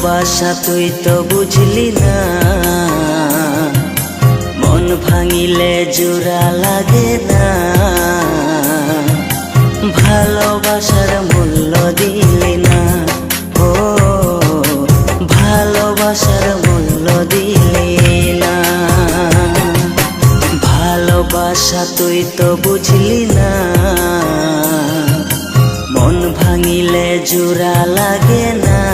ভালোবাসা তুই তো বুঝলি না, মন ভাঙিলে জোড়া লাগে না। ভালোবাসার মূল্য দিলি না, ও ভালোবাসার মূল্য দিলি না। ভালোবাসা তুই তো বুঝলি না, মন ভাঙিলে জোড়া লাগে না।